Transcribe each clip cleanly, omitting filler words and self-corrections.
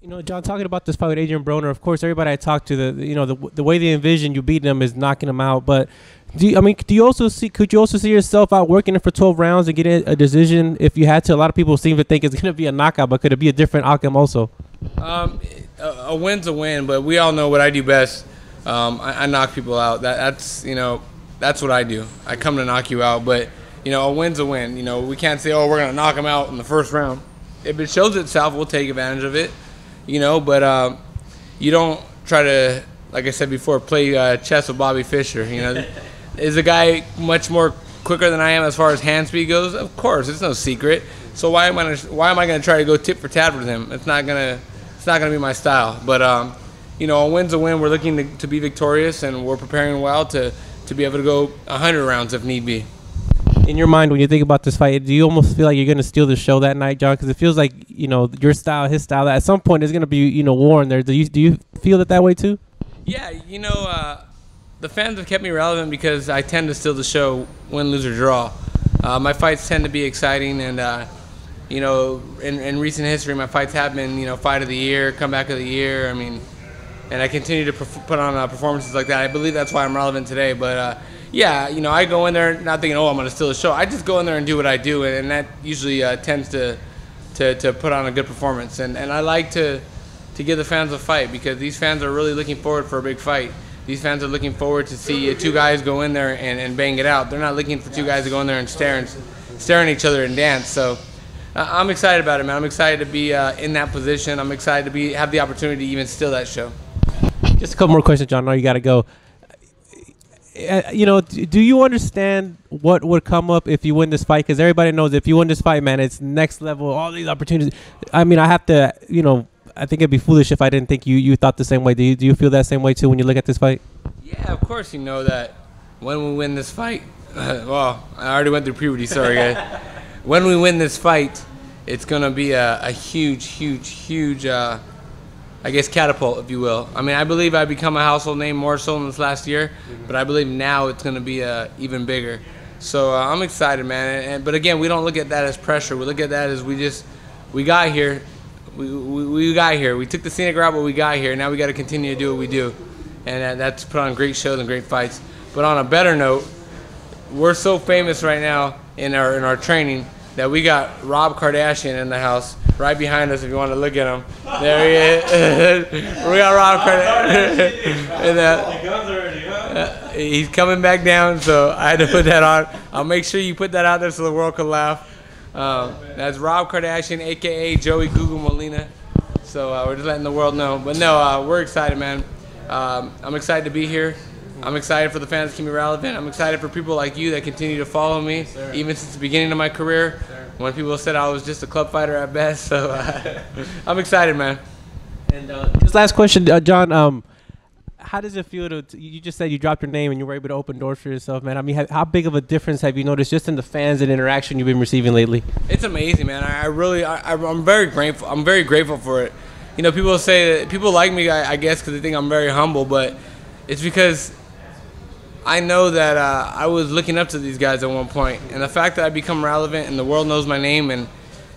You know, John, talking about this fight with Adrien Broner, of course, everybody I talked to, the way they envision you beating them is knocking them out. But could you also see yourself out working it for 12 rounds and getting a decision if you had to? A lot of people seem to think it's going to be a knockout, but could it be a different outcome also? A win's a win, but we all know what I do best. I knock people out. That's what I do. I come to knock you out, but a win's a win. We can't say, oh, we're going to knock them out in the first round. If it shows itself, we'll take advantage of it. But you don't try to, like I said before, play chess with Bobby Fischer. Is a guy much more quicker than I am as far as hand speed goes? Of course, it's no secret. So why am I going to try to go tit for tat with him? It's not gonna be my style. But a win's a win. We're looking to be victorious, and we're preparing well to be able to go 100 rounds if need be. In your mind, when you think about this fight, do you almost feel like you're going to steal the show that night, John? Because it feels like, your style, his style, at some point is going to be, war in there. Do you feel it that way too? Yeah, the fans have kept me relevant because I tend to steal the show, win, lose, or draw. My fights tend to be exciting, and, in recent history, my fights have been, fight of the year, comeback of the year. And I continue to put on performances like that. I believe that's why I'm relevant today, but... yeah, I go in there not thinking, oh, I'm going to steal the show. I just go in there and do what I do, and that usually tends to put on a good performance. And I like to give the fans a fight because these fans are really looking forward for a big fight. These fans are looking forward to see two guys go in there and bang it out. They're not looking for two guys to go in there and stare at each other and dance. So I'm excited about it, man. I'm excited to be in that position. I'm excited to have the opportunity to even steal that show. Just a couple more questions, John. I know you got to go. Do you understand what would come up if you win this fight? Because everybody knows if you win this fight, man, it's next level, all these opportunities. I have to, I think it'd be foolish if I didn't think you thought the same way. Do you feel that same way too when you look at this fight? Yeah, of course you know that when we win this fight, well, I already went through puberty, sorry guys. When we win this fight, it's going to be a huge, I guess, catapult, if you will. I believe I've become a household name more so in this last year, but I believe now it's going to be even bigger. So I'm excited, man. But again, we don't look at that as pressure. We look at that as we got here. We got here. We took the scenic route, but we got here. Now we got to continue to do what we do, and that's put on great shows and great fights. But on a better note, we're so famous right now in our training that we got Rob Kardashian in the house. Right behind us, if you want to look at him. There he is. We got Rob and he's coming back down, so I had to put that on. I'll make sure you put that out there so the world can laugh. That's Rob Kardashian, a.k.a. Joey Google Molina. So we're just letting the world know. But no, we're excited, man. I'm excited to be here. I'm excited for the fans to keep me relevant. I'm excited for people like you that continue to follow me, even since the beginning of my career. When people said I was just a club fighter at best, so I'm excited, man. And this last question, John, how does it feel you just said you dropped your name and you were able to open doors for yourself, man? How big of a difference have you noticed just in the fans and interaction you've been receiving lately? It's amazing, man. I'm very grateful. I'm very grateful for it. People say that people like me, I guess, because they think I'm very humble, but it's because I know that I was looking up to these guys at one point, and the fact that I become relevant and the world knows my name,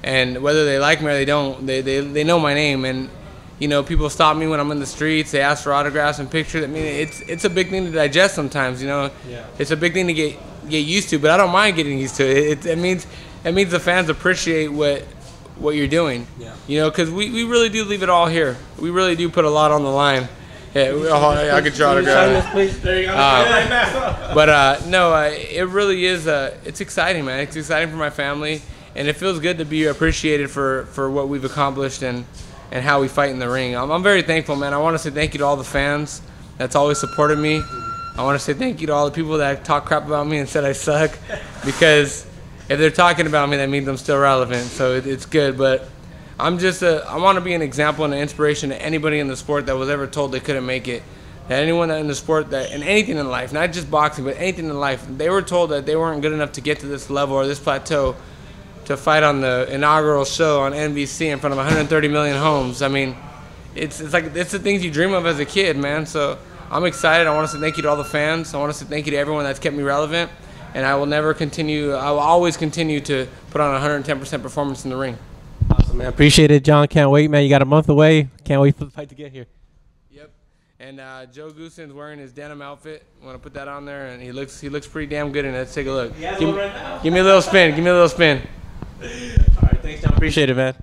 and whether they like me or they don't, they know my name. And people stop me when I'm in the streets. They ask for autographs and pictures. It's a big thing to digest sometimes. Yeah. It's a big thing to get used to, but I don't mind getting used to it. It means the fans appreciate what you're doing. Yeah. Because we really do leave it all here. We really do put a lot on the line. Yeah, I could draw autograph. There you go. But no, it really is. It's exciting, man. It's exciting for my family, and it feels good to be appreciated for what we've accomplished and how we fight in the ring. I'm very thankful, man. I want to say thank you to all the fans that's always supported me. I want to say thank you to all the people that talk crap about me and said I suck, because if they're talking about me, that means I'm still relevant. So it's good, but. I want to be an example and an inspiration to anybody in the sport that was ever told they couldn't make it. That anyone in the sport, and anything in life, not just boxing, but anything in life, they were told that they weren't good enough to get to this level or this plateau to fight on the inaugural show on NBC in front of 130 million homes. It's the things you dream of as a kid, man. So I'm excited. I want to say thank you to all the fans. I want to say thank you to everyone that's kept me relevant. And I will always continue to put on 110% performance in the ring. Awesome. Awesome, man. Appreciate it, John. Can't wait, man. You got a month away. Can't wait for the fight to get here. Yep. And Joe Goossen's wearing his denim outfit. I want to put that on there, and he looks pretty damn good in it. Let's take a look. He has one right now. Give me a little spin. Give me a little spin. All right, thanks, John. Appreciate it, man.